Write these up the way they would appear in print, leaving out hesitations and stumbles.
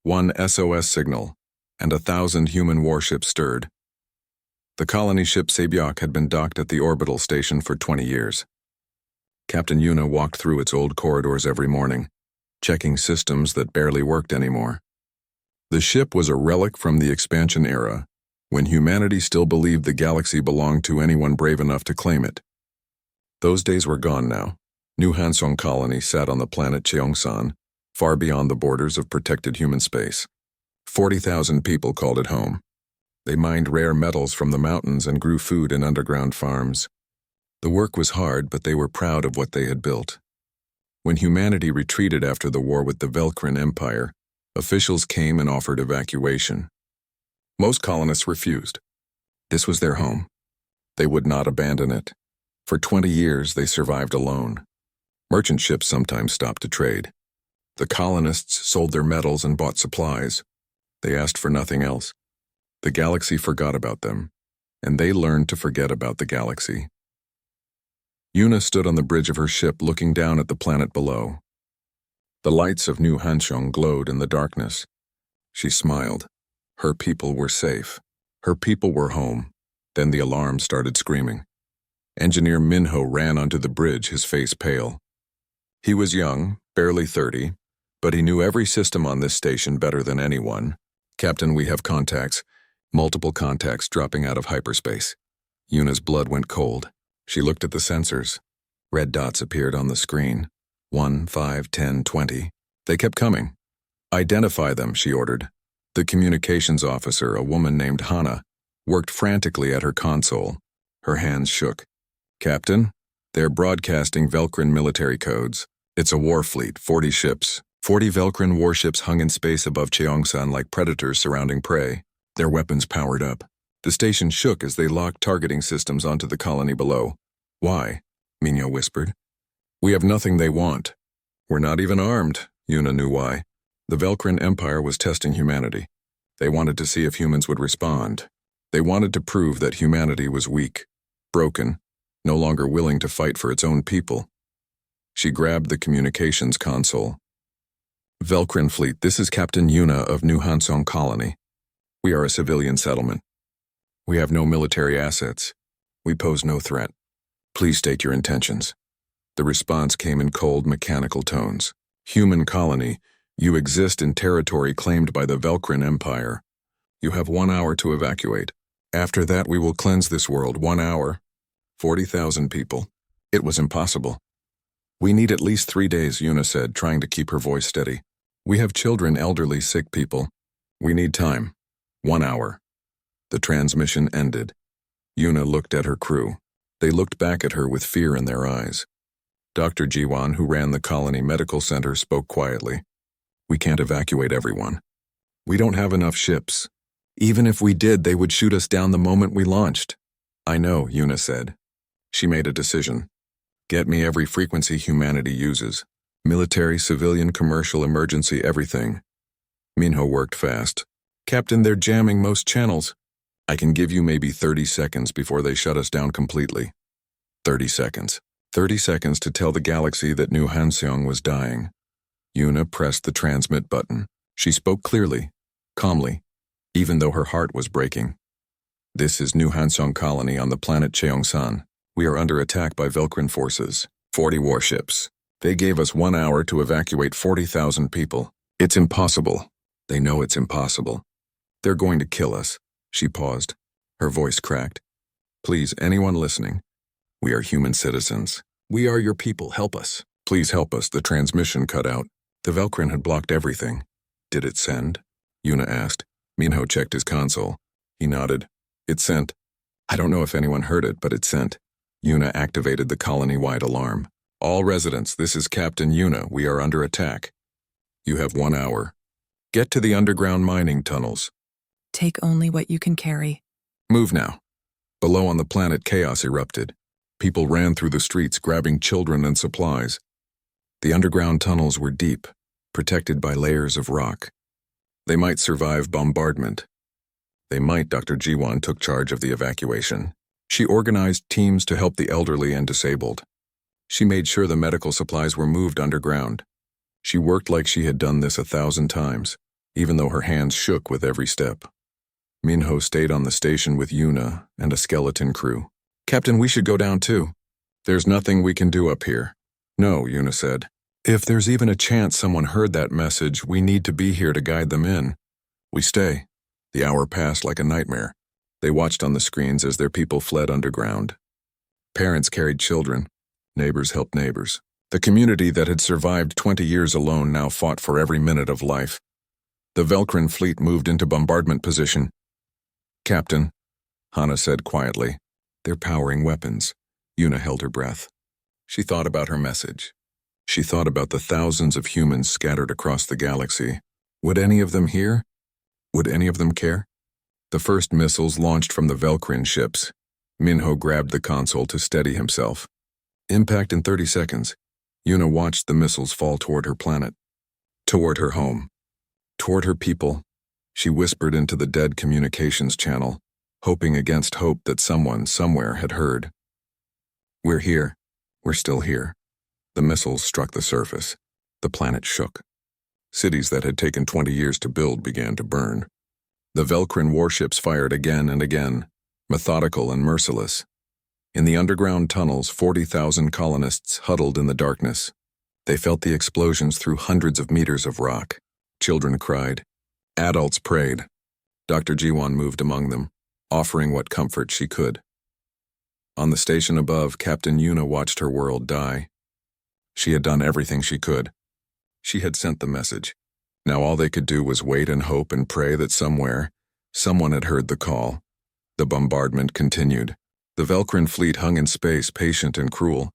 One SOS signal, and 1,000 human warships stirred. The colony ship Sabiak had been docked at the orbital station for 20 years. Captain Yuna walked through its old corridors every morning, checking systems that barely worked anymore. The ship was a relic from the expansion era, when humanity still believed the galaxy belonged to anyone brave enough to claim it. Those days were gone now. New Hansong colony sat on the planet Cheongsan, far beyond the borders of protected human space. 40,000 people called it home. They mined rare metals from the mountains and grew food in underground farms. The work was hard, but they were proud of what they had built. When humanity retreated after the war with the Velkrin Empire, officials came and offered evacuation. Most colonists refused. This was their home. They would not abandon it. For 20 years, they survived alone. Merchant ships sometimes stopped to trade. The colonists sold their metals and bought supplies. They asked for nothing else. The galaxy forgot about them, and they learned to forget about the galaxy. Yuna stood on the bridge of her ship looking down at the planet below. The lights of New Hanshong glowed in the darkness. She smiled. Her people were safe. Her people were home. Then the alarm started screaming. Engineer Minho ran onto the bridge, his face pale. He was young, barely 30, but he knew every system on this station better than anyone. "Captain, we have contacts. Multiple contacts dropping out of hyperspace." Yuna's blood went cold. She looked at the sensors. Red dots appeared on the screen. 1, 5, 10, 20. They kept coming. "Identify them," she ordered. The communications officer, a woman named Hana, worked frantically at her console. Her hands shook. "Captain, they're broadcasting Velkrin military codes. It's a war fleet, 40 ships. 40 Velkrin warships hung in space above Cheongsan like predators surrounding prey. Their weapons powered up. The station shook as they locked targeting systems onto the colony below. "Why?" Minho whispered. "We have nothing they want. We're not even armed." Yuna knew why. The Velkrin Empire was testing humanity. They wanted to see if humans would respond. They wanted to prove that humanity was weak, broken, no longer willing to fight for its own people. She grabbed the communications console. "Velkrin Fleet, this is Captain Yuna of New Hansong Colony. We are a civilian settlement. We have no military assets. We pose no threat. Please state your intentions." The response came in cold, mechanical tones. "Human colony, you exist in territory claimed by the Velkrin Empire. You have 1 hour to evacuate. After that, we will cleanse this world. 1 hour. 40,000 people." It was impossible. "We need at least 3 days," Yuna said, trying to keep her voice steady. "We have children, elderly, sick people. We need time. 1 hour. The transmission ended. Yuna looked at her crew. They looked back at her with fear in their eyes. Dr. Jiwan, who ran the colony medical center, spoke quietly. "We can't evacuate everyone. We don't have enough ships. Even if we did, they would shoot us down the moment we launched." "I know," Yuna said. She made a decision. "Get me every frequency humanity uses. Military, civilian, commercial, emergency, everything." Minho worked fast. "Captain, they're jamming most channels. I can give you maybe 30 seconds before they shut us down completely." 30 seconds. 30 seconds to tell the galaxy that New Hanseong was dying. Yuna pressed the transmit button. She spoke clearly, calmly, even though her heart was breaking. "This is New Hansong Colony on the planet Cheongsan. We are under attack by Velkrin forces. 40 warships. They gave us 1 hour to evacuate 40,000 people. It's impossible. They know it's impossible. They're going to kill us." She paused. Her voice cracked. "Please, anyone listening, we are human citizens. We are your people. Help us. Please help us." The transmission cut out. The Velkrin had blocked everything. "Did it send?" Yuna asked. Minho checked his console. He nodded. "It sent. I don't know if anyone heard it, but it sent." Yuna activated the colony-wide alarm. "All residents, this is Captain Yuna. We are under attack. You have 1 hour. Get to the underground mining tunnels. Take only what you can carry. Move now." Below on the planet, chaos erupted. People ran through the streets, grabbing children and supplies. The underground tunnels were deep, protected by layers of rock. They might survive bombardment. They might. Dr. Jiwan took charge of the evacuation. She organized teams to help the elderly and disabled. She made sure the medical supplies were moved underground. She worked like she had done this 1,000 times. even though her hands shook with every step. Minho stayed on the station with Yuna and a skeleton crew. "Captain, we should go down too." "There's nothing we can do up here." "No," Yuna said. "If there's even a chance someone heard that message, we need to be here to guide them in." "We stay." The hour passed like a nightmare. They watched on the screens as their people fled underground. Parents carried children. Neighbors helped neighbors. The community that had survived 20 years alone now fought for every minute of life. The Velkrin fleet moved into bombardment position. "Captain," Hana said quietly, "they're powering weapons." Yuna held her breath. She thought about her message. She thought about the thousands of humans scattered across the galaxy. Would any of them hear? Would any of them care? The first missiles launched from the Velkrin ships. Minho grabbed the console to steady himself. Impact in 30 seconds. Yuna watched the missiles fall toward her planet. Toward her home. Toward her people. She whispered into the dead communications channel, hoping against hope that someone, somewhere, had heard. "We're here. We're still here." The missiles struck the surface. The planet shook. Cities that had taken 20 years to build began to burn. The Velkrin warships fired again and again, methodical and merciless. In the underground tunnels, 40,000 colonists huddled in the darkness. They felt the explosions through hundreds of meters of rock. Children cried. Adults prayed. Dr. Jiwan moved among them, offering what comfort she could. On the station above, Captain Yuna watched her world die. She had done everything she could. She had sent the message. Now all they could do was wait and hope and pray that somewhere, someone had heard the call. The bombardment continued. The Velkrin fleet hung in space, patient and cruel,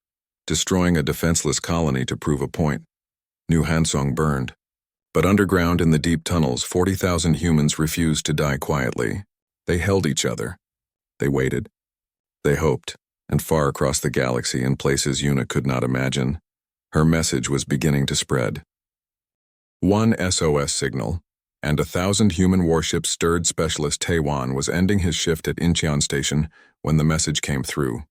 destroying a defenseless colony to prove a point. New Hansong burned. But underground in the deep tunnels, 40,000 humans refused to die quietly. They held each other. They waited. They hoped, and far across the galaxy in places Yuna could not imagine, her message was beginning to spread. One SOS signal, and 1,000 human warships stirred specialist Taiwan was ending his shift at Incheon Station when the message came through.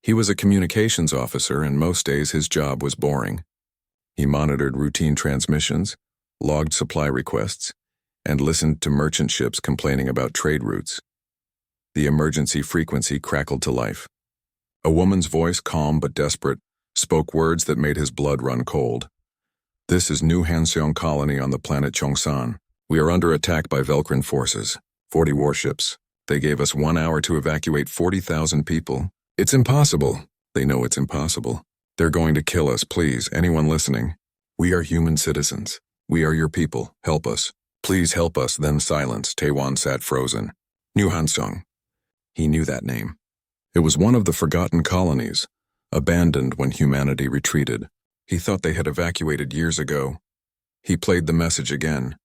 He was a communications officer, and most days his job was boring. He monitored routine transmissions, logged supply requests, and listened to merchant ships complaining about trade routes. The emergency frequency crackled to life. A woman's voice, calm but desperate, spoke words that made his blood run cold. "This is New Hansong Colony on the planet Chongsan. We are under attack by Velkrin forces. 40 warships. They gave us 1 hour to evacuate 40,000 people. It's impossible. They know it's impossible. They're going to kill us, please, anyone listening. We are human citizens. We are your people. Help us. Please help us." Then silence. Taiwan sat frozen. New Hansong. He knew that name. It was one of the forgotten colonies, abandoned when humanity retreated. He thought they had evacuated years ago. He played the message again,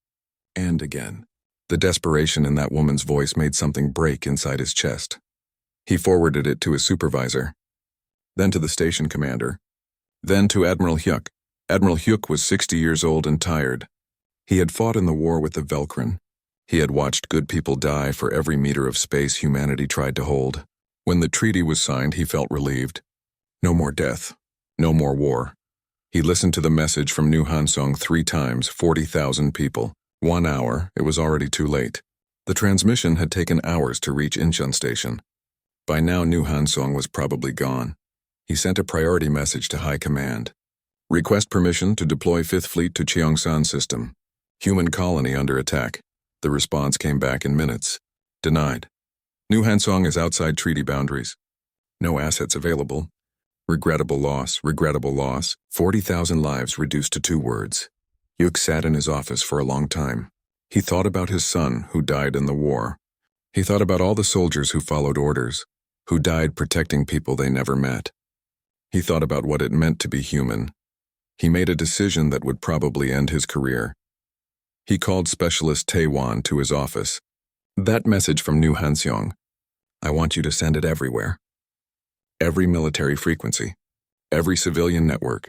and again. The desperation in that woman's voice made something break inside his chest. He forwarded it to his supervisor, then to the station commander, then to Admiral Hyuk. Admiral Hyuk was 60 years old and tired. He had fought in the war with the Velkrin. He had watched good people die for every meter of space humanity tried to hold. When the treaty was signed, he felt relieved. No more death. No more war. He listened to the message from New Hansong 3 times, 40,000 people. 1 hour, it was already too late. The transmission had taken hours to reach Incheon Station. By now, New Hansong was probably gone. He sent a priority message to High Command. Request permission to deploy 5th Fleet to Cheongsan System. Human colony under attack. The response came back in minutes. Denied. New Hansong is outside treaty boundaries. No assets available. Regrettable loss, regrettable loss. 40,000 lives reduced to 2 words. Hyuk sat in his office for a long time. He thought about his son, who died in the war. He thought about all the soldiers who followed orders, who died protecting people they never met. He thought about what it meant to be human. He made a decision that would probably end his career. He called Specialist Taiwan to his office. "That message from New Hansong, I want you to send it everywhere. Every military frequency, every civilian network,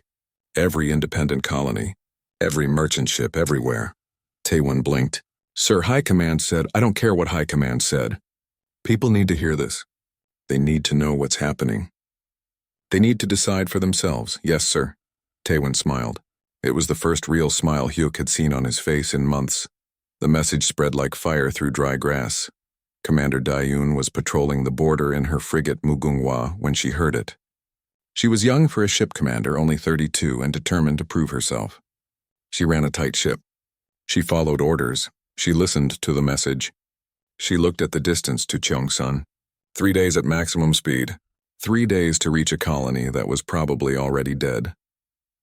every independent colony, every merchant ship everywhere." Taiwan blinked. "Sir, High Command said." "I don't care what High Command said. People need to hear this. They need to know what's happening. They need to decide for themselves." "Yes, sir." Taiwan smiled. It was the first real smile Hyuk had seen on his face in months. The message spread like fire through dry grass. Commander Dayun was patrolling the border in her frigate Mugunghwa when she heard it. She was young for a ship commander, only 32, and determined to prove herself. She ran a tight ship. She followed orders. She listened to the message. She looked at the distance to Cheongsan. 3 days at maximum speed. 3 days to reach a colony that was probably already dead.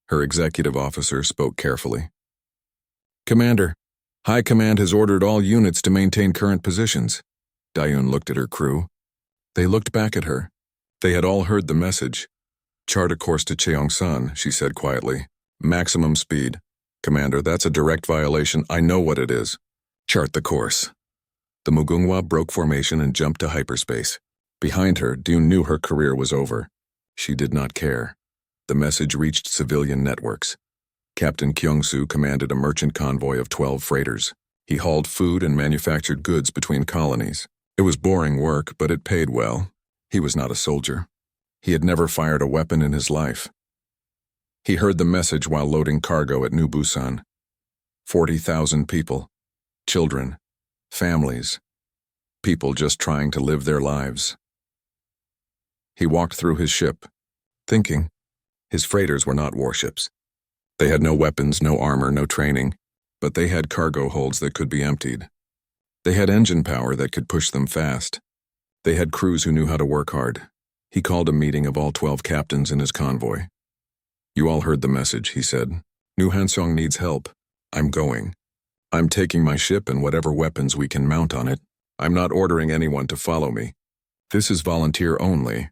Her executive officer spoke carefully. "Commander, High Command has ordered all units to maintain current positions." Dayun looked at her crew. They looked back at her. They had all heard the message. "Chart a course to Cheongsan," she said quietly. "Maximum speed." "Commander, that's a direct violation. I know what it is." "Chart the course." The Mugunghwa broke formation and jumped to hyperspace. Behind her, Dune knew her career was over. She did not care. The message reached civilian networks. Captain Kyung-soo commanded a merchant convoy of 12 freighters. He hauled food and manufactured goods between colonies. It was boring work, but it paid well. He was not a soldier. He had never fired a weapon in his life. He heard the message while loading cargo at New Busan. 40,000 people. Children. Families. People just trying to live their lives. He walked through his ship, thinking. His freighters were not warships. They had no weapons, no armor, no training, but they had cargo holds that could be emptied. They had engine power that could push them fast. They had crews who knew how to work hard. He called a meeting of all 12 captains in his convoy. "You all heard the message," he said. "New Hansong needs help. I'm going. I'm taking my ship and whatever weapons we can mount on it. I'm not ordering anyone to follow me. This is volunteer only."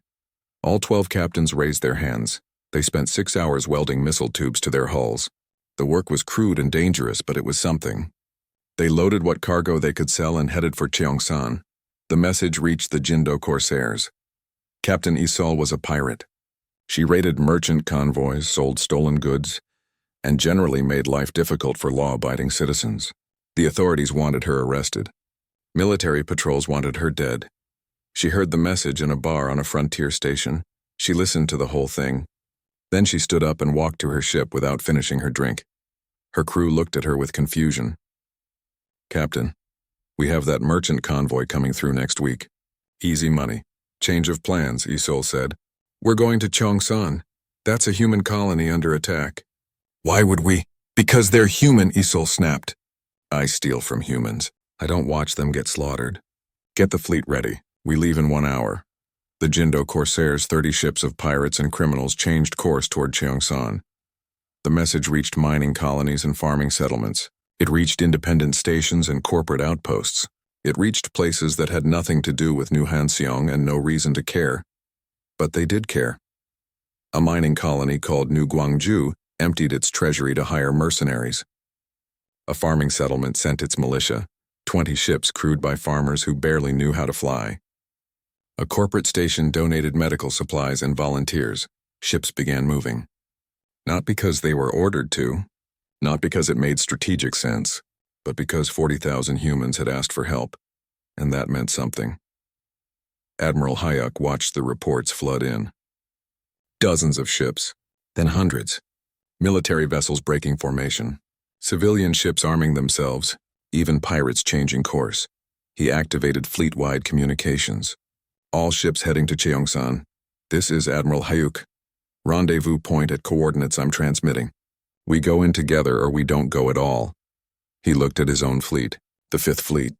All 12 captains raised their hands. They spent 6 hours welding missile tubes to their hulls. The work was crude and dangerous, but it was something. They loaded what cargo they could sell and headed for Cheongsan. The message reached the Jindo Corsairs. Captain Isol was a pirate. She raided merchant convoys, sold stolen goods, and generally made life difficult for law-abiding citizens. The authorities wanted her arrested. Military patrols wanted her dead. She heard the message in a bar on a frontier station. She listened to the whole thing. Then she stood up and walked to her ship without finishing her drink. Her crew looked at her with confusion. "Captain, we have that merchant convoy coming through next week. Easy money. Change of plans," Isol said. "We're going to Cheongsan. That's a human colony under attack." "Why would we?" "Because they're human," Isol snapped. "I steal from humans. I don't watch them get slaughtered. Get the fleet ready. We leave in 1 hour." The Jindo Corsairs, 30 ships of pirates and criminals, changed course toward Cheongsan. The message reached mining colonies and farming settlements. It reached independent stations and corporate outposts. It reached places that had nothing to do with New Hanseong and no reason to care. But they did care. A mining colony called New Gwangju emptied its treasury to hire mercenaries. A farming settlement sent its militia, 20 ships crewed by farmers who barely knew how to fly. A corporate station donated medical supplies and volunteers. Ships began moving. Not because they were ordered to, not because it made strategic sense, but because 40,000 humans had asked for help, and that meant something. Admiral Hayuk watched the reports flood in. Dozens of ships, then hundreds. Military vessels breaking formation. Civilian ships arming themselves, even pirates changing course. He activated fleet-wide communications. All ships heading to Cheongsan. This is Admiral Hayuk. Rendezvous point at coordinates I'm transmitting. We go in together or we don't go at all. He looked at his own fleet, the 5th Fleet.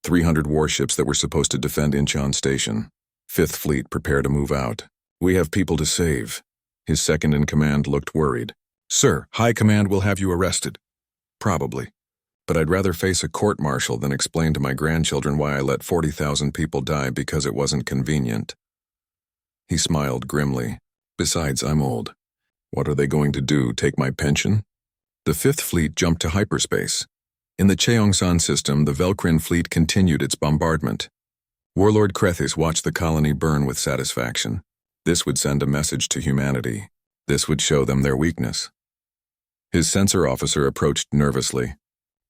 300 warships that were supposed to defend Incheon Station. 5th Fleet prepare to move out. We have people to save. His second-in-command looked worried. "Sir, High Command will have you arrested." "Probably. But I'd rather face a court-martial than explain to my grandchildren why I let 40,000 people die because it wasn't convenient." He smiled grimly. "Besides, I'm old. What are they going to do, take my pension?" The 5th Fleet jumped to hyperspace. In the Cheongsan system, the Velkrin fleet continued its bombardment. Warlord Krethis watched the colony burn with satisfaction. This would send a message to humanity. This would show them their weakness. His sensor officer approached nervously.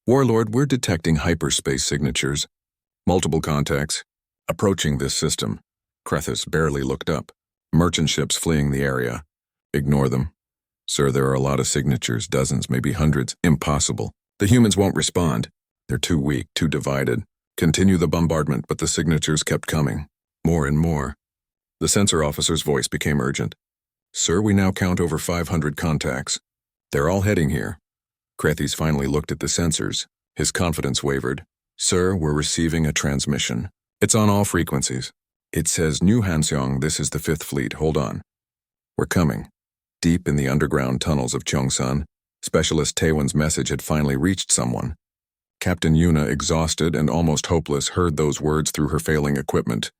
"Warlord, we're detecting hyperspace signatures. Multiple contacts. Approaching this system." Krethis barely looked up. "Merchant ships fleeing the area. Ignore them." "Sir, there are a lot of signatures, dozens, maybe hundreds. Impossible. The humans won't respond." They're too weak, too divided. Continue the bombardment, but the signatures kept coming. More and more. The sensor officer's voice became urgent. Sir, we now count over 500 contacts. They're all heading here. Krethes finally looked at the sensors. His confidence wavered. Sir, we're receiving a transmission. It's on all frequencies. It says, New Hanseong, this is the 5th Fleet. Hold on. We're coming. Deep in the underground tunnels of Cheongsan, Specialist Taewon's message had finally reached someone. Captain Yuna, exhausted and almost hopeless, heard those words through her failing equipment.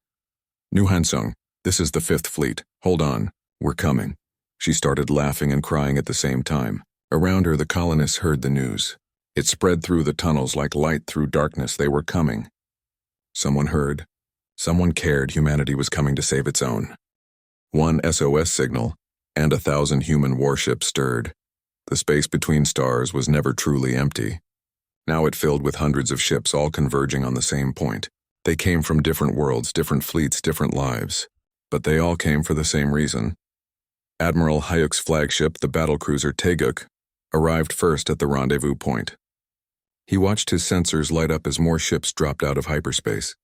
New Hansung, this is the 5th Fleet. Hold on. We're coming. She started laughing and crying at the same time. Around her, the colonists heard the news. It spread through the tunnels like light through darkness. They were coming. Someone heard. Someone cared humanity was coming to save its own. One SOS signal, and 1,000 human warships stirred. The space between stars was never truly empty. Now it filled with hundreds of ships all converging on the same point. They came from different worlds, different fleets, different lives. But they all came for the same reason. Admiral Hyuk's flagship, the battlecruiser Taeguk, arrived first at the rendezvous point. He watched his sensors light up as more ships dropped out of hyperspace.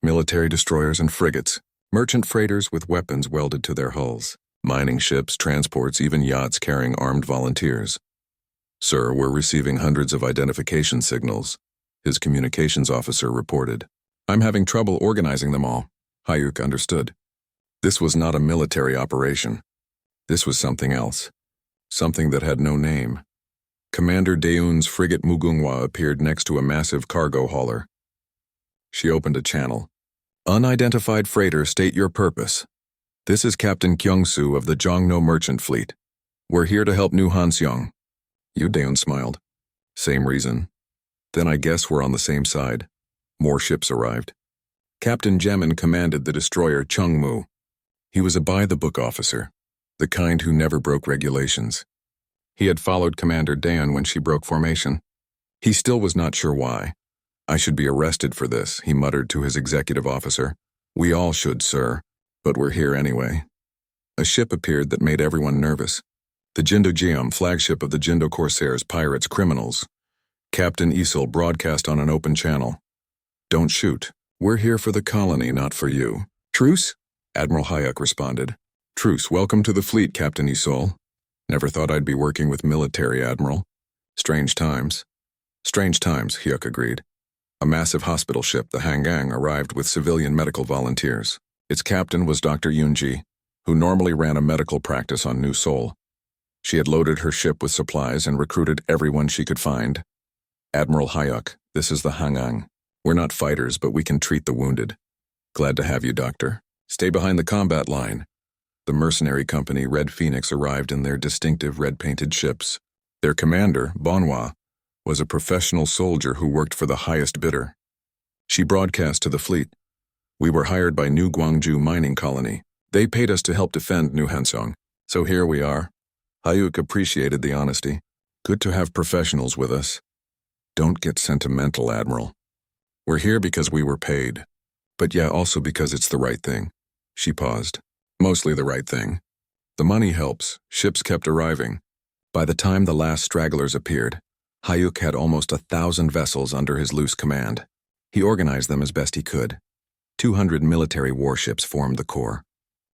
Military destroyers and frigates, merchant freighters with weapons welded to their hulls, mining ships, transports, even yachts carrying armed volunteers. Sir, we're receiving hundreds of identification signals, his communications officer reported. I'm having trouble organizing them all. Hyuk understood. This was not a military operation. This was something else. Something that had no name. Commander Daeun's frigate Mugunghwa appeared next to a massive cargo hauler. She opened a channel. Unidentified freighter, state your purpose. This is Captain Kyung-soo of the Jongno Merchant Fleet. We're here to help New Hanseong. Yu Daeun smiled. Same reason. Then I guess we're on the same side. More ships arrived. Captain Jemin commanded the destroyer Chungmu. He was a by-the-book officer, the kind who never broke regulations. He had followed Commander Daeun when she broke formation. He still was not sure why. I should be arrested for this, he muttered to his executive officer. We all should, sir, but we're here anyway. A ship appeared that made everyone nervous. The Jindo Jeom, flagship of the Jindo Corsairs, pirates, criminals. Captain Isil broadcast on an open channel. Don't shoot. We're here for the colony, not for you. Truce? Admiral Hyuk responded. Truce, welcome to the fleet, Captain Isil. Never thought I'd be working with military, Admiral. Strange times. Strange times, Hyuk agreed. A massive hospital ship, the Hangang, arrived with civilian medical volunteers. Its captain was Dr. Yoonji, who normally ran a medical practice on New Seoul. She had loaded her ship with supplies and recruited everyone she could find. Admiral Hyuk, this is the Hangang. We're not fighters, but we can treat the wounded. Glad to have you, Doctor. Stay behind the combat line. The mercenary company Red Phoenix arrived in their distinctive red-painted ships. Their commander, Bonhwa, was a professional soldier who worked for the highest bidder. She broadcast to the fleet. We were hired by New Gwangju Mining Colony. They paid us to help defend New Hansong. So here we are. Hyuk appreciated the honesty. Good to have professionals with us. Don't get sentimental, Admiral. We're here because we were paid. But yeah, also because it's the right thing. She paused. Mostly the right thing. The money helps. Ships kept arriving. By the time the last stragglers appeared, Hyuk had almost 1,000 vessels under his loose command. He organized them as best he could. 200 military warships formed the core.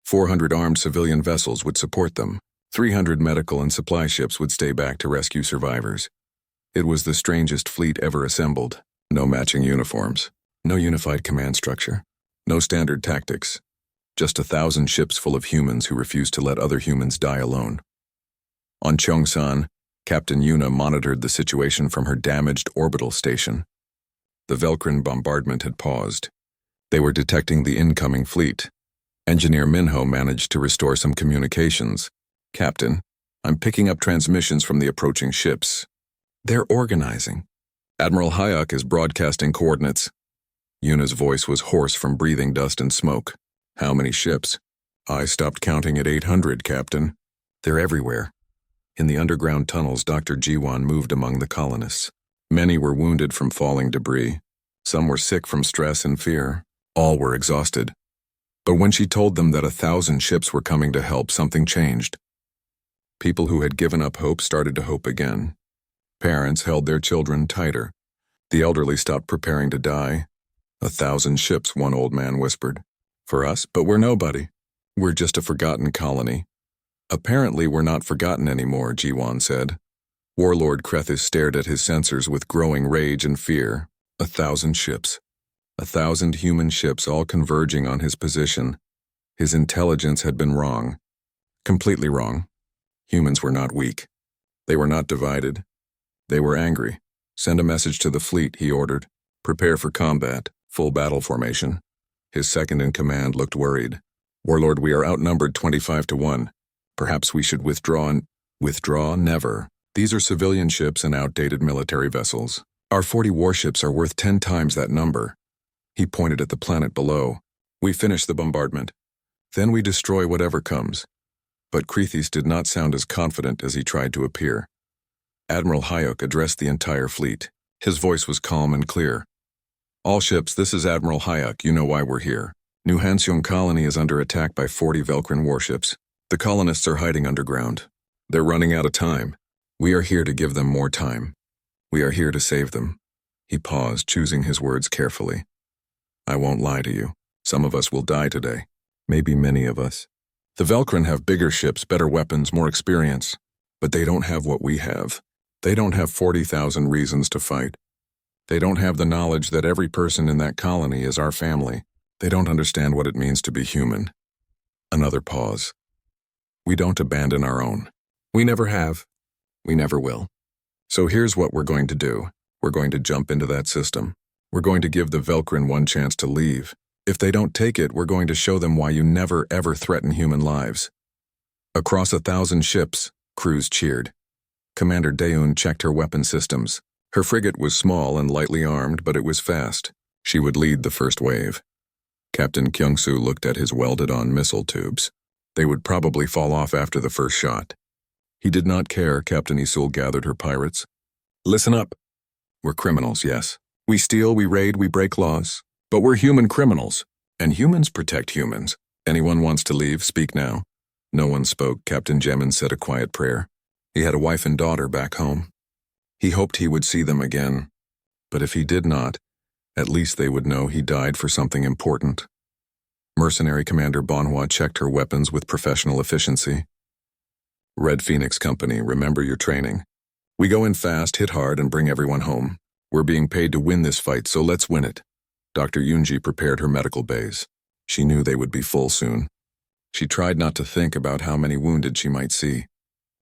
400 armed civilian vessels would support them. 300 medical and supply ships would stay back to rescue survivors. It was the strangest fleet ever assembled. No matching uniforms. No unified command structure. No standard tactics. Just 1,000 ships full of humans who refused to let other humans die alone. On Cheongsan, Captain Yuna monitored the situation from her damaged orbital station. The Velkrin bombardment had paused. They were detecting the incoming fleet. Engineer Minho managed to restore some communications. Captain, I'm picking up transmissions from the approaching ships. They're organizing. Admiral Hyuk is broadcasting coordinates. Yuna's voice was hoarse from breathing dust and smoke. How many ships? I stopped counting at 800, Captain. They're everywhere. In the underground tunnels, Dr. Jiwon moved among the colonists. Many were wounded from falling debris. Some were sick from stress and fear. All were exhausted. But when she told them that 1,000 ships were coming to help, something changed. People who had given up hope started to hope again. Parents held their children tighter. The elderly stopped preparing to die. 1,000 ships, one old man whispered. For us, but we're nobody. We're just a forgotten colony. Apparently we're not forgotten anymore, Jiwan said. Warlord Krethis stared at his sensors with growing rage and fear. 1,000 ships. 1,000 human ships all converging on his position. His intelligence had been wrong. Completely wrong. Humans were not weak. They were not divided. They were angry. Send a message to the fleet, he ordered. Prepare for combat, full battle formation. His second-in-command looked worried. Warlord, we are outnumbered 25-1. Perhaps we should withdraw and... Withdraw? Never. These are civilian ships and outdated military vessels. Our 40 warships are worth 10 times that number. He pointed at the planet below. We finish the bombardment. Then we destroy whatever comes. But Krethis did not sound as confident as he tried to appear. Admiral Hayuk addressed the entire fleet. His voice was calm and clear. All ships, this is Admiral Hayuk. You know why we're here. New Hanseong colony is under attack by 40 Velkrin warships. The colonists are hiding underground. They're running out of time. We are here to give them more time. We are here to save them. He paused, choosing his words carefully. I won't lie to you. Some of us will die today. Maybe many of us. The Velkrin have bigger ships, better weapons, more experience. But they don't have what we have. They don't have 40,000 reasons to fight. They don't have the knowledge that every person in that colony is our family. They don't understand what it means to be human. Another pause. We don't abandon our own. We never have. We never will. So here's what we're going to do. We're going to jump into that system. We're going to give the Velkrin one chance to leave. If they don't take it, we're going to show them why you never ever threaten human lives. Across 1,000 ships, crews cheered. Commander Daeun checked her weapon systems. Her frigate was small and lightly armed, but it was fast. She would lead the first wave. Captain Kyungsoo looked at his welded-on missile tubes. They would probably fall off after the first shot. He did not care. Captain Isul gathered her pirates. Listen up. We're criminals, yes. We steal, we raid, we break laws. But we're human criminals. And humans protect humans. Anyone wants to leave, speak now. No one spoke. Captain Jemin said a quiet prayer. He had a wife and daughter back home. He hoped he would see them again. But if he did not, at least they would know he died for something important. Mercenary Commander Bonhua checked her weapons with professional efficiency. Red Phoenix Company, remember your training. We go in fast, hit hard, and bring everyone home. We're being paid to win this fight, so let's win it. Dr. Yunji prepared her medical bays. She knew they would be full soon. She tried not to think about how many wounded she might see,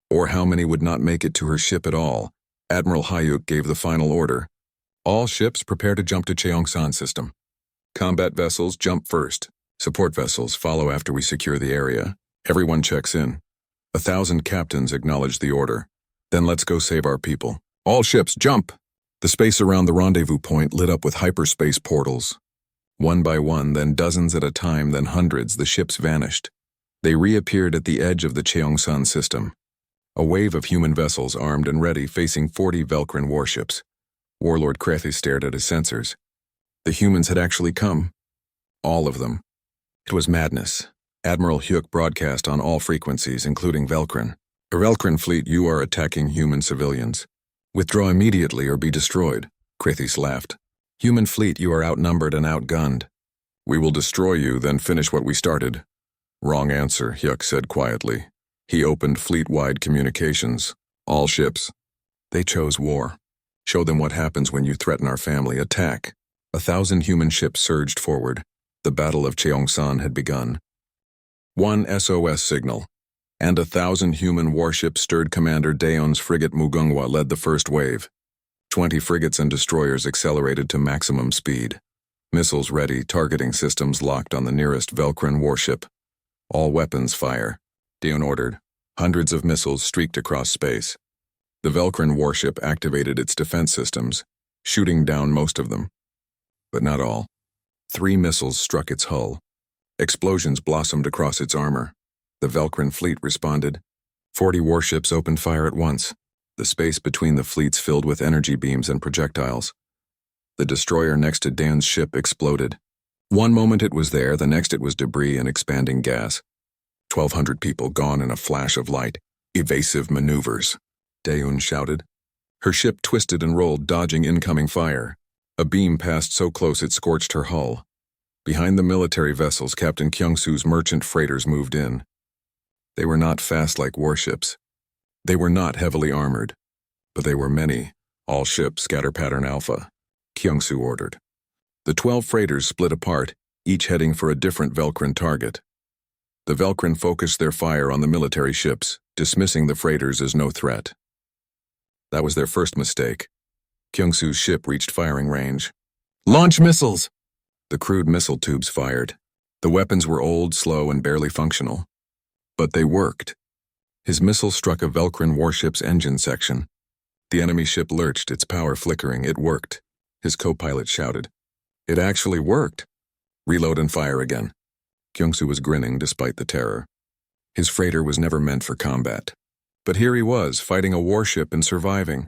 or how many would not make it to her ship at all. Admiral Hayuk gave the final order. All ships prepare to jump to Cheongsan system. Combat vessels jump first. Support vessels follow after we secure the area. Everyone checks in. 1,000 captains acknowledged the order. Then let's go save our people. All ships jump! The space around the rendezvous point lit up with hyperspace portals. One by one, then dozens at a time, then hundreds, the ships vanished. They reappeared at the edge of the Cheongsan system. A wave of human vessels armed and ready facing 40 Velkrin warships. Warlord Krethis stared at his sensors. The humans had actually come. All of them. It was madness. Admiral Hyuk broadcast on all frequencies, including Velkrin. A Velkrin fleet, you are attacking human civilians. Withdraw immediately or be destroyed. Krethis laughed. Human fleet, you are outnumbered and outgunned. We will destroy you, then finish what we started. Wrong answer, Hyuk said quietly. He opened fleet-wide communications. All ships. They chose war. Show them what happens when you threaten our family. Attack. 1,000 human ships surged forward. The Battle of Cheongsan had begun. One SOS signal. And 1,000 human warships stirred. Commander Daeon's frigate Mugunghwa led the first wave. 20 frigates and destroyers accelerated to maximum speed. Missiles ready, targeting systems locked on the nearest Velkrin warship. All weapons fire. Daeon ordered. Hundreds of missiles streaked across space. The Velkrin warship activated its defense systems, shooting down most of them. But not all. 3 missiles struck its hull. Explosions blossomed across its armor. The Velkrin fleet responded. 40 warships opened fire at once. The space between the fleets filled with energy beams and projectiles. The destroyer next to Dan's ship exploded. One moment it was there, the next it was debris and expanding gas. 1,200 people gone in a flash of light. Evasive maneuvers. Daeun shouted. Her ship twisted and rolled, dodging incoming fire. A beam passed so close it scorched her hull. Behind the military vessels, Captain Kyung-soo's merchant freighters moved in. They were not fast like warships. They were not heavily armored. But they were many. All ships scatter pattern alpha, Kyung-soo ordered. The 12 freighters split apart, each heading for a different Velcrin target. The Velcrin focused their fire on the military ships, dismissing the freighters as no threat. That was their first mistake. Kyung-soo's ship reached firing range. "Launch missiles!" The crude missile tubes fired. The weapons were old, slow, and barely functional. But they worked. His missile struck a Velcrin warship's engine section. The enemy ship lurched, its power flickering. It worked. His co-pilot shouted, "It actually worked." "Reload and fire again." Kyung-soo was grinning despite the terror. His freighter was never meant for combat. But here he was, fighting a warship and surviving.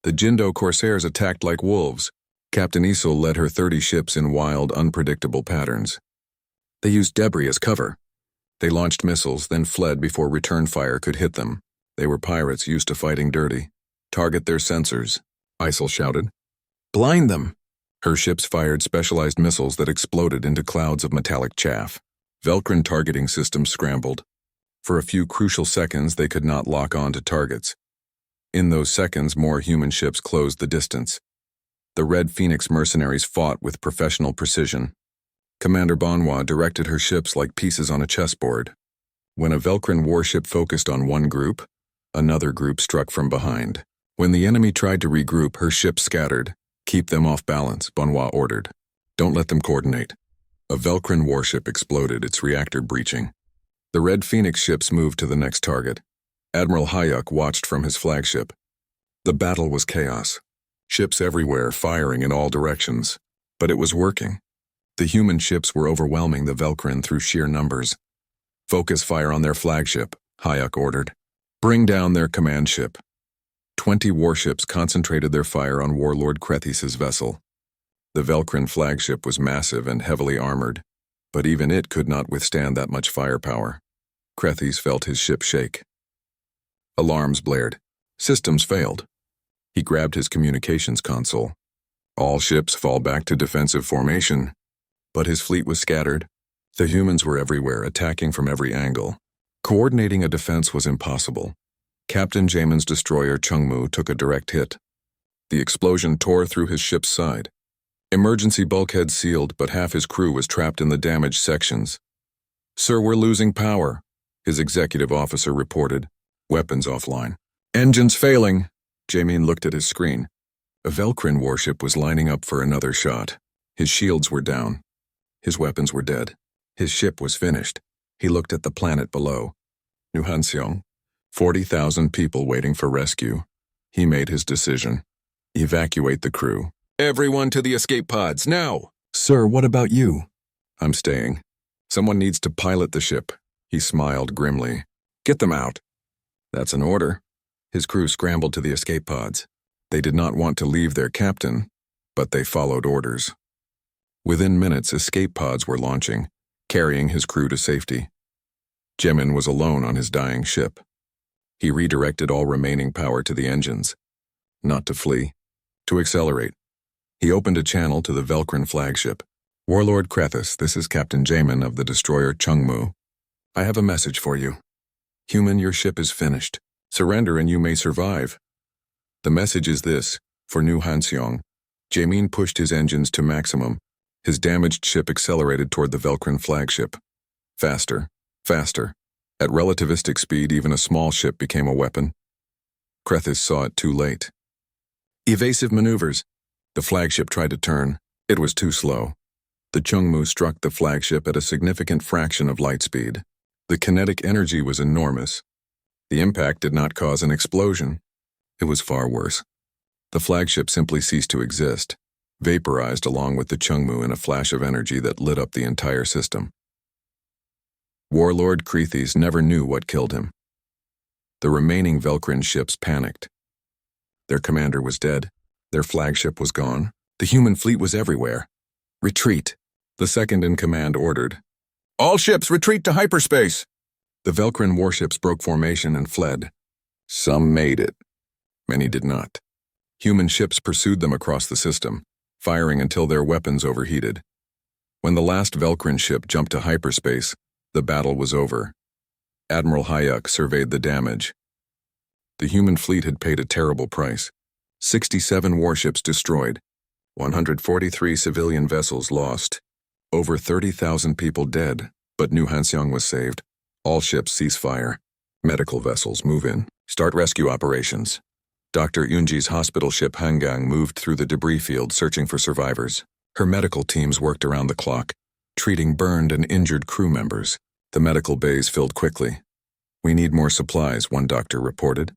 The Jindo Corsairs attacked like wolves. Captain Isol led her 30 ships in wild, unpredictable patterns. They used debris as cover. They launched missiles, then fled before return fire could hit them. They were pirates used to fighting dirty. "Target their sensors," Isol shouted. "Blind them!" Her ships fired specialized missiles that exploded into clouds of metallic chaff. Velcrin targeting systems scrambled. For a few crucial seconds, they could not lock on to targets. In those seconds, more human ships closed the distance. The Red Phoenix mercenaries fought with professional precision. Commander Bonhua directed her ships like pieces on a chessboard. When a Velcrin warship focused on one group, another group struck from behind. When the enemy tried to regroup, her ships scattered. "Keep them off balance," Bonhua ordered. "Don't let them coordinate." A Velcrin warship exploded, its reactor breaching. The Red Phoenix ships moved to the next target. Admiral Hayuk watched from his flagship. The battle was chaos. Ships everywhere, firing in all directions. But it was working. The human ships were overwhelming the Velcrin through sheer numbers. "Focus fire on their flagship," Hayuk ordered. "Bring down their command ship." 20 warships concentrated their fire on Warlord Krethis's vessel. The Velcrin flagship was massive and heavily armored, but even it could not withstand that much firepower. Krethis felt his ship shake. Alarms blared. Systems failed. He grabbed his communications console. "All ships fall back to defensive formation." But his fleet was scattered. The humans were everywhere, attacking from every angle. Coordinating a defense was impossible. Captain Jamin's destroyer Chungmu took a direct hit. The explosion tore through his ship's side. Emergency bulkheads sealed, but half his crew was trapped in the damaged sections. "Sir, we're losing power," his executive officer reported. "Weapons offline." "Engines failing." Jamin looked at his screen. A Velcrin warship was lining up for another shot. His shields were down. His weapons were dead. His ship was finished. He looked at the planet below. New Hanseong. 40,000 people waiting for rescue. He made his decision. Evacuate the crew. "Everyone to the escape pods, now!" "Sir, what about you?" "I'm staying. Someone needs to pilot the ship." He smiled grimly. "Get them out." "That's an order." His crew scrambled to the escape pods. They did not want to leave their captain, but they followed orders. Within minutes, escape pods were launching, carrying his crew to safety. Jamin was alone on his dying ship. He redirected all remaining power to the engines. Not to flee, to accelerate. He opened a channel to the Velcrin flagship. "Warlord Krethis, this is Captain Jamin of the destroyer Chungmu. I have a message for you. Human, your ship is finished. Surrender and you may survive. The message is this: for New Hanseong." Jamin pushed his engines to maximum. His damaged ship accelerated toward the Velcrin flagship. Faster, faster. At relativistic speed, even a small ship became a weapon. Krethis saw it too late. Evasive maneuvers. The flagship tried to turn. It was too slow. The Chungmu struck the flagship at a significant fraction of light speed. The kinetic energy was enormous. The impact did not cause an explosion. It was far worse. The flagship simply ceased to exist, vaporized along with the Chungmu in a flash of energy that lit up the entire system. Warlord Krethis never knew what killed him. The remaining Velcrin ships panicked. Their commander was dead. Their flagship was gone. The human fleet was everywhere. "Retreat," the second-in-command ordered. "All ships retreat to hyperspace." The Velcrin warships broke formation and fled. Some made it. Many did not. Human ships pursued them across the system, firing until their weapons overheated. When the last Velcrin ship jumped to hyperspace, the battle was over. Admiral Hayek surveyed the damage. The human fleet had paid a terrible price. 67 warships destroyed, 143 civilian vessels lost, over 30,000 people dead, but New Hanseong was saved. All ships cease fire. Medical vessels move in. Start rescue operations. Dr. Yunji's hospital ship Hangang moved through the debris field searching for survivors. Her medical teams worked around the clock, treating burned and injured crew members. The medical bays filled quickly. We need more supplies, one doctor reported.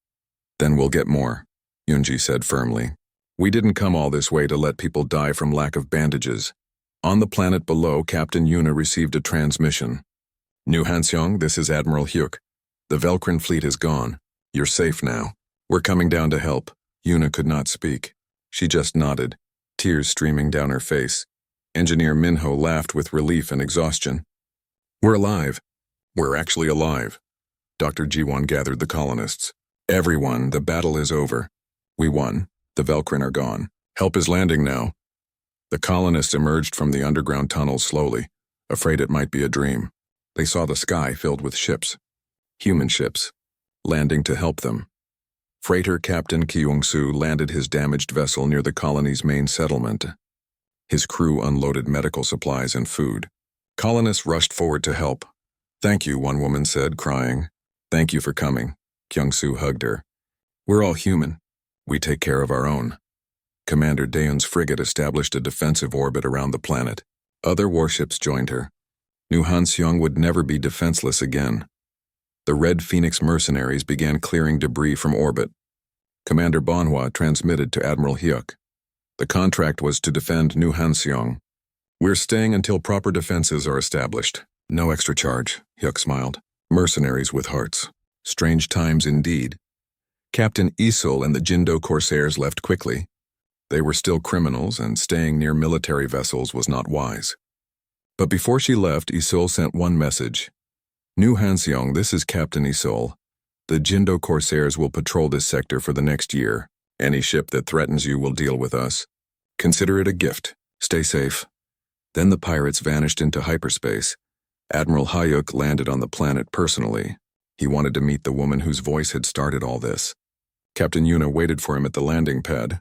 Then we'll get more, Yunji said firmly. We didn't come all this way to let people die from lack of bandages. On the planet below, Captain Yuna received a transmission. New Hanseong, this is Admiral Hyuk. The Velcrin fleet is gone. You're safe now. We're coming down to help. Yuna could not speak. She just nodded, tears streaming down her face. Engineer Minho laughed with relief and exhaustion. We're alive. We're actually alive. Dr. Jiwon gathered the colonists. Everyone, the battle is over. We won. The Velcrin are gone. Help is landing now. The colonists emerged from the underground tunnels slowly, afraid it might be a dream. They saw the sky filled with ships. Human ships, landing to help them. Freighter Captain Kyung-soo landed his damaged vessel near the colony's main settlement. His crew unloaded medical supplies and food. Colonists rushed forward to help. Thank you, one woman said, crying. Thank you for coming. Kyung-soo hugged her. We're all human. We take care of our own. Commander Daeun's frigate established a defensive orbit around the planet. Other warships joined her. New Hanseong would never be defenseless again. The Red Phoenix mercenaries began clearing debris from orbit. Commander Bonhua transmitted to Admiral Hyuk. The contract was to defend New Hanseong. We're staying until proper defenses are established. No extra charge, Hyuk smiled. Mercenaries with hearts. Strange times indeed. Captain Isul and the Jindo Corsairs left quickly. They were still criminals, and staying near military vessels was not wise. But before she left, Isul sent one message. New Hanseong, this is Captain Isul. The Jindo Corsairs will patrol this sector for the next year. Any ship that threatens you will deal with us. Consider it a gift. Stay safe. Then the pirates vanished into hyperspace. Admiral Hayuk landed on the planet personally. He wanted to meet the woman whose voice had started all this. Captain Yuna waited for him at the landing pad.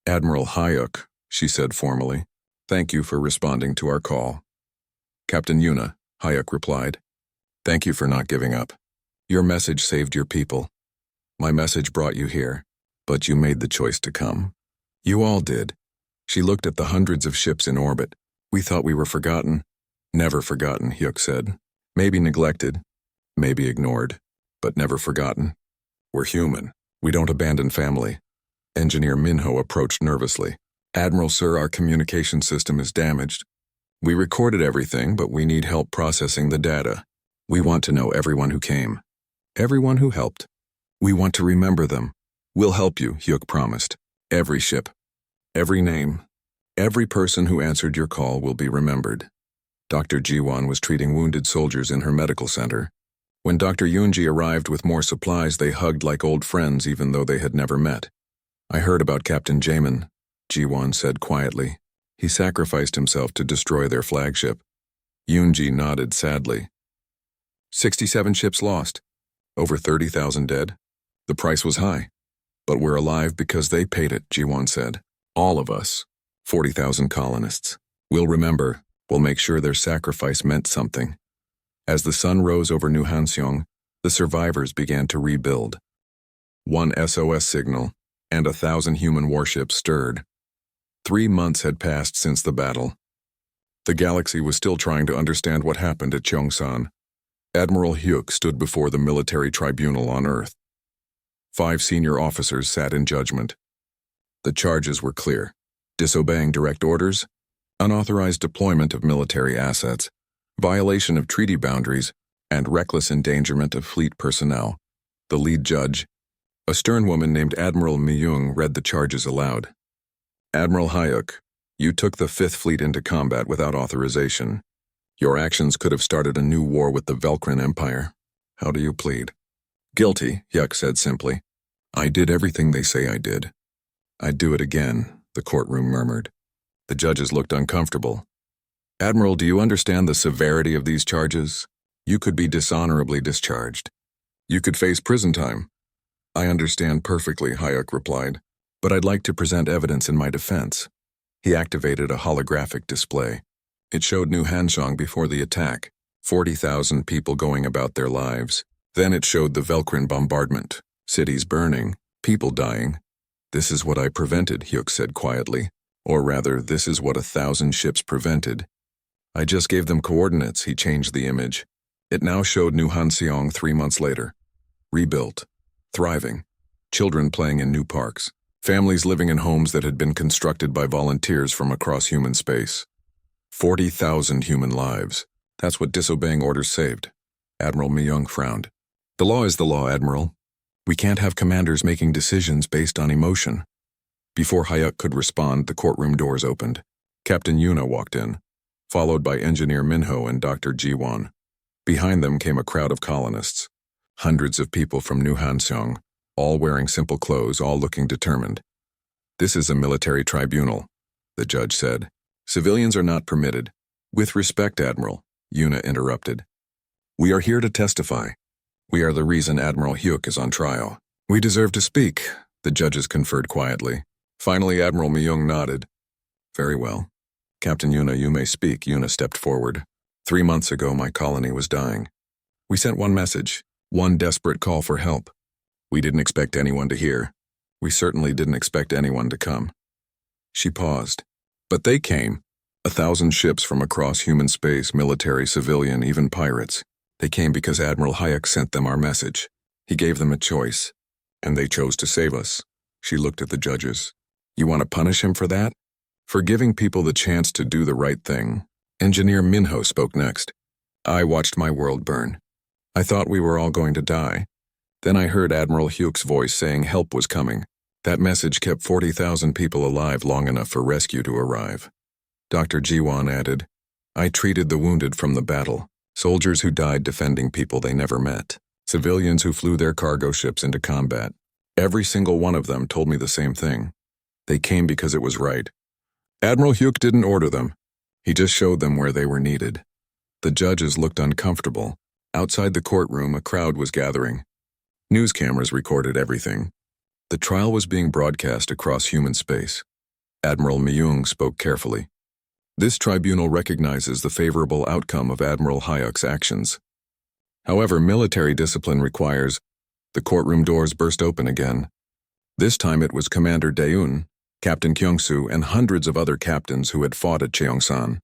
Admiral Hayuk, she said formally, thank you for responding to our call. Captain Yuna, Hayuk replied, thank you for not giving up. Your message saved your people. My message brought you here, but you made the choice to come. You all did. She looked at the hundreds of ships in orbit. We thought we were forgotten. Never forgotten, Hyuk said. Maybe neglected, maybe ignored, but never forgotten. We're human. We don't abandon family. Engineer Minho approached nervously. Admiral Sir, our communication system is damaged. We recorded everything, but we need help processing the data. We want to know everyone who came. Everyone who helped. We want to remember them. We'll help you, Hyuk promised. Every ship. Every name. Every person who answered your call will be remembered. Dr. Jiwon was treating wounded soldiers in her medical center. When Dr. Yunji arrived with more supplies, they hugged like old friends even though they had never met. I heard about Captain Jamin, Jiwon said quietly. He sacrificed himself to destroy their flagship. Yunji nodded sadly. 67 ships lost. Over 30,000 dead. The price was high. But we're alive because they paid it, Jiwon said. All of us. 40,000 colonists. We'll remember. We'll make sure their sacrifice meant something. As the sun rose over New Hanseong, the survivors began to rebuild. One SOS signal, and 1,000 human warships stirred. 3 months had passed since the battle. The galaxy was still trying to understand what happened at Cheongsan. Admiral Hyuk stood before the military tribunal on Earth. 5 senior officers sat in judgment. The charges were clear: disobeying direct orders, unauthorized deployment of military assets, violation of treaty boundaries, and reckless endangerment of fleet personnel. The lead judge, a stern woman named Admiral Myung, read the charges aloud. Admiral Hayuk, you took the Fifth Fleet into combat without authorization. Your actions could have started a new war with the Velcrin Empire. How do you plead? Guilty, Hyuk said simply. I did everything they say I did. I'd do it again, the courtroom murmured. The judges looked uncomfortable. Admiral, do you understand the severity of these charges? You could be dishonorably discharged. You could face prison time. I understand perfectly, Hayek replied, but I'd like to present evidence in my defense. He activated a holographic display. It showed New Hanxiang before the attack, 40,000 people going about their lives. Then it showed the Velkrin bombardment, cities burning, people dying. This is what I prevented, Hyuk said quietly. Or rather, this is what 1,000 ships prevented. I just gave them coordinates, he changed the image. It now showed New Hanxiang 3 months later. Rebuilt. Thriving. Children playing in new parks. Families living in homes that had been constructed by volunteers from across human space. 40,000 human lives. That's what disobeying orders saved. Admiral Myung frowned. The law is the law, Admiral. We can't have commanders making decisions based on emotion. Before Hayek could respond, the courtroom doors opened. Captain Yuna walked in, followed by Engineer Minho and Dr. Jiwon. Behind them came a crowd of colonists. Hundreds of people from New Hanxiang, all wearing simple clothes, all looking determined. This is a military tribunal, the judge said. Civilians are not permitted. With respect, Admiral, Yuna interrupted. We are here to testify. We are the reason Admiral Hyuk is on trial. We deserve to speak, the judges conferred quietly. Finally, Admiral Myung nodded. Very well. Captain Yuna, you may speak, Yuna stepped forward. 3 months ago, my colony was dying. We sent one message, one desperate call for help. We didn't expect anyone to hear. We certainly didn't expect anyone to come. She paused. But they came. 1,000 ships from across human space, military, civilian, even pirates. They came because Admiral Hayek sent them our message. He gave them a choice, and they chose to save us. She looked at the judges. You want to punish him for that? For giving people the chance to do the right thing. Engineer Minho spoke next. I watched my world burn. I thought we were all going to die. Then I heard Admiral Hyuk's voice saying help was coming. That message kept 40,000 people alive long enough for rescue to arrive. Dr. Jiwon added, I treated the wounded from the battle, soldiers who died defending people they never met, civilians who flew their cargo ships into combat. Every single one of them told me the same thing. They came because it was right. Admiral Hyuk didn't order them. He just showed them where they were needed. The judges looked uncomfortable. Outside the courtroom, a crowd was gathering. News cameras recorded everything. The trial was being broadcast across human space. Admiral Myung spoke carefully. This tribunal recognizes the favorable outcome of Admiral Hayek's actions. However, military discipline requires. The courtroom doors burst open again. This time it was Commander Daeun, Captain Kyung-soo, and hundreds of other captains who had fought at Cheongsan.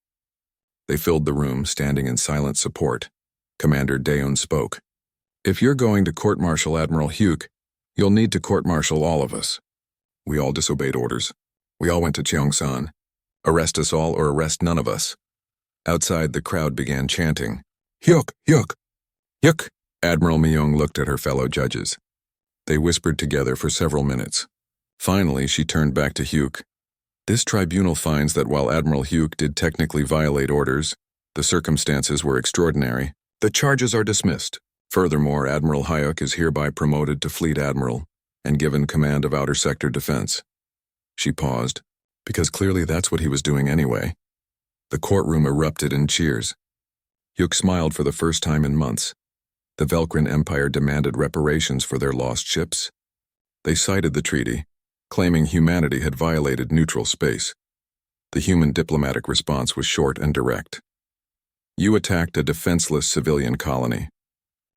They filled the room, standing in silent support. Commander Daeun spoke. If you're going to court-martial Admiral Hyuk, you'll need to court-martial all of us. We all disobeyed orders. We all went to Cheongsan. Arrest us all or arrest none of us. Outside, the crowd began chanting, Hyuk, Hyuk, Hyuk. Admiral Myung looked at her fellow judges. They whispered together for several minutes. Finally, she turned back to Hyuk. This tribunal finds that while Admiral Hyuk did technically violate orders, the circumstances were extraordinary. The charges are dismissed. Furthermore, Admiral Hayek is hereby promoted to Fleet Admiral and given command of Outer Sector Defense. She paused, because clearly that's what he was doing anyway. The courtroom erupted in cheers. Hyuk smiled for the first time in months. The Velkrin Empire demanded reparations for their lost ships. They cited the treaty, claiming humanity had violated neutral space. The human diplomatic response was short and direct. You attacked a defenseless civilian colony.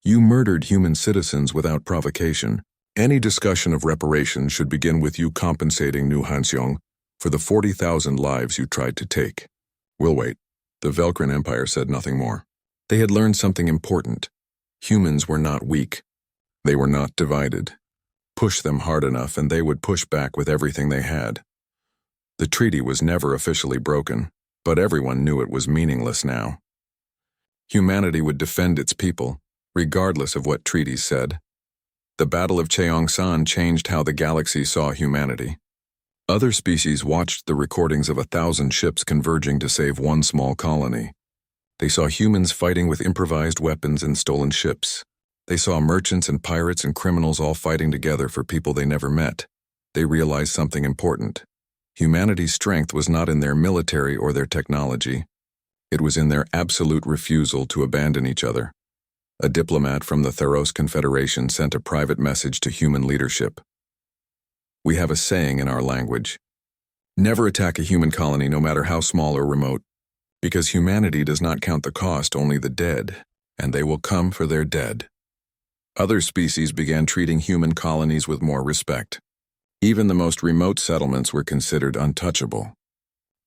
You murdered human citizens without provocation. Any discussion of reparations should begin with you compensating New Hanxiang for the 40,000 lives you tried to take. We'll wait. The Velkrin Empire said nothing more. They had learned something important. Humans were not weak. They were not divided. Push them hard enough and they would push back with everything they had. The treaty was never officially broken, but everyone knew it was meaningless now. Humanity would defend its people, regardless of what treaties said. The Battle of Cheongsan changed how the galaxy saw humanity. Other species watched the recordings of 1,000 ships converging to save one small colony. They saw humans fighting with improvised weapons and stolen ships. They saw merchants and pirates and criminals all fighting together for people they never met. they realized something important. Humanity's strength was not in their military or their technology. It was in their absolute refusal to abandon each other. A diplomat from the Theros Confederation sent a private message to human leadership. We have a saying in our language: never attack a human colony, no matter how small or remote, because humanity does not count the cost, only the dead, and they will come for their dead. Other species began treating human colonies with more respect. Even the most remote settlements were considered untouchable.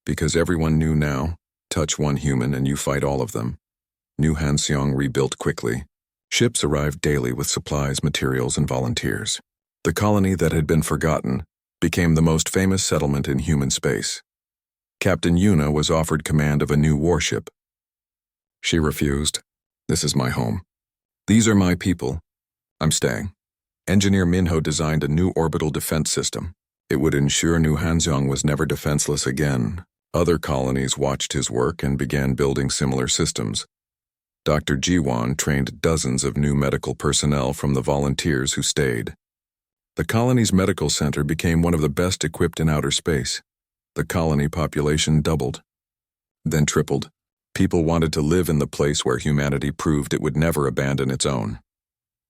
Because everyone knew now, touch one human and you fight all of them. New Hanseong rebuilt quickly. Ships arrived daily with supplies, materials, and volunteers. The colony that had been forgotten became the most famous settlement in human space. Captain Yuna was offered command of a new warship. She refused. This is my home. These are my people. I'm staying. Engineer Minho designed a new orbital defense system. It would ensure New Hanseong was never defenseless again. Other colonies watched his work and began building similar systems. Dr. Jiwon trained dozens of new medical personnel from the volunteers who stayed. The colony's medical center became one of the best equipped in outer space. The colony population doubled, then tripled. People wanted to live in the place where humanity proved it would never abandon its own.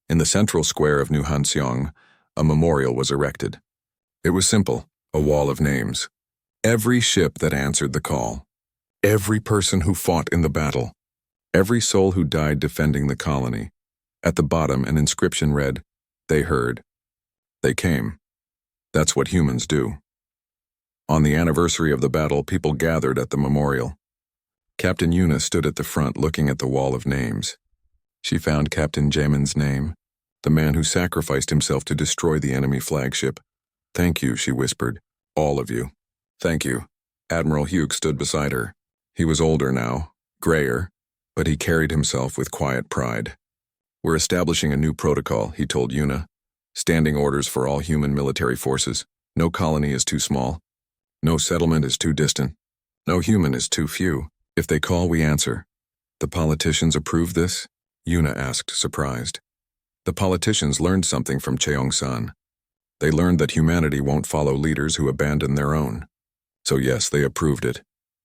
In the central square of New Hanseong, a memorial was erected. It was simple, a wall of names. Every ship that answered the call. Every person who fought in the battle. Every soul who died defending the colony. At the bottom, an inscription read, "They heard. They came." That's what humans do. On the anniversary of the battle, people gathered at the memorial. Captain Yuna stood at the front looking at the wall of names. She found Captain Jamin's name, the man who sacrificed himself to destroy the enemy flagship. "Thank you," she whispered. "All of you. Thank you." Admiral Hugh stood beside her. He was older now, grayer, but he carried himself with quiet pride. "We're establishing a new protocol," he told Yuna. "Standing orders for all human military forces. No colony is too small. No settlement is too distant. No human is too few. If they call, we answer." "The politicians approve this?" Yuna asked, surprised. The politicians learned something from Cheong-san. They learned that humanity won't follow leaders who abandon their own. So yes, they approved it.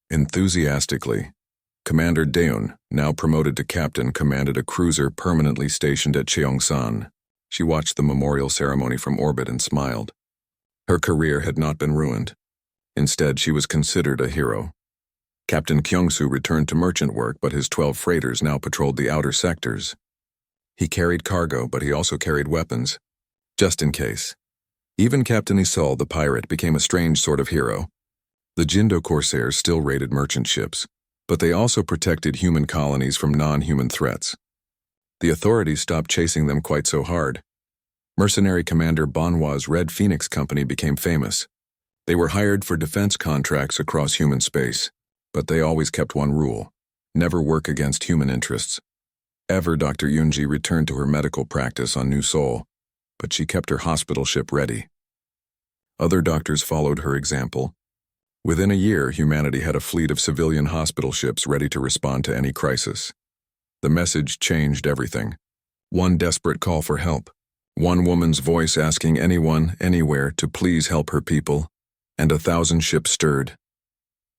Enthusiastically. Commander Daeun, now promoted to captain, commanded a cruiser permanently stationed at Cheong-san. She watched the memorial ceremony from orbit and smiled. Her career had not been ruined. Instead, she was considered a hero. Captain Kyung-soo returned to merchant work, but his 12 freighters now patrolled the outer sectors. He carried cargo, but he also carried weapons, just in case. Even Captain Isol, the pirate, became a strange sort of hero. The Jindo corsairs still raided merchant ships, but they also protected human colonies from non-human threats. The authorities stopped chasing them quite so hard. Mercenary commander Bonhwa's Red Phoenix Company became famous. They were hired for defense contracts across human space, but they always kept one rule: never work against human interests. Ever Dr. Yunji returned to her medical practice on New Seoul, but she kept her hospital ship ready. Other doctors followed her example. Within a year, humanity had a fleet of civilian hospital ships ready to respond to any crisis. The message changed everything. One desperate call for help. One woman's voice asking anyone, anywhere, to please help her people, and 1,000 ships stirred.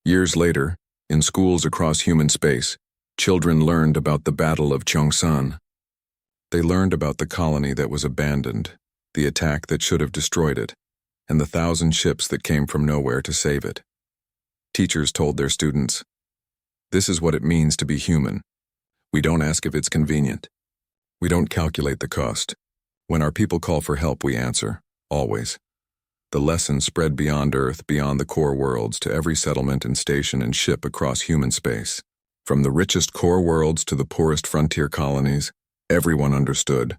Years later, in schools across human space, children learned about the Battle of Cheongsan. They learned about the colony that was abandoned, the attack that should have destroyed it, and the 1,000 ships that came from nowhere to save it. Teachers told their students, "This is what it means to be human. We don't ask if it's convenient. We don't calculate the cost. When our people call for help, we answer, always." The lesson spread beyond Earth, beyond the core worlds, to every settlement and station and ship across human space. From the richest core worlds to the poorest frontier colonies, everyone understood.